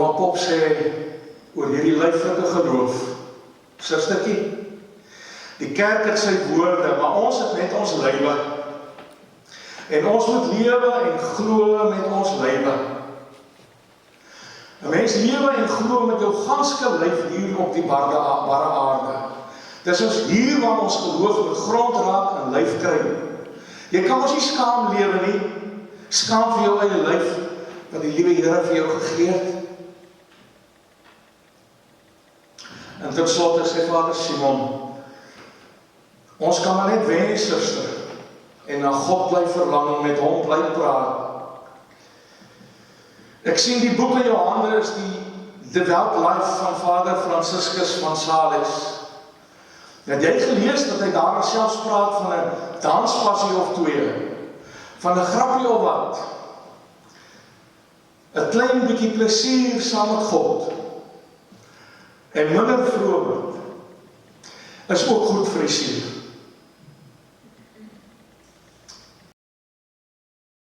wat Pop sê oor hierdie lyflike geloof. Sustertjie, die kerk het sy woorde, maar ons het net ons lywe. En ons moet lewe en glo met ons lywe. 'n Mens lewe en glo met jou ganske lyf hier op die barre aarde. Dis ons hier waar ons geloof met grond raak en lyf kry. Jy kan ons nie skaam lewe nie. Skaam vir jou eie lyf, wat die liewe Here vir jou gegee het. En tot slot sê Vader Simon, ons kan maar net wens, suster, en na God bly verlang, met hom bly praat. Ek sien die boek in jou hande is die Devout Life van Vader Franciscus van Sales. Het jy gelees dat hy daar selfs praat van 'n danspassie of twee, van 'n grappie of wat? 'n klein bietjie plesier saam met God en minder vroomheid is ook goed vir die siel.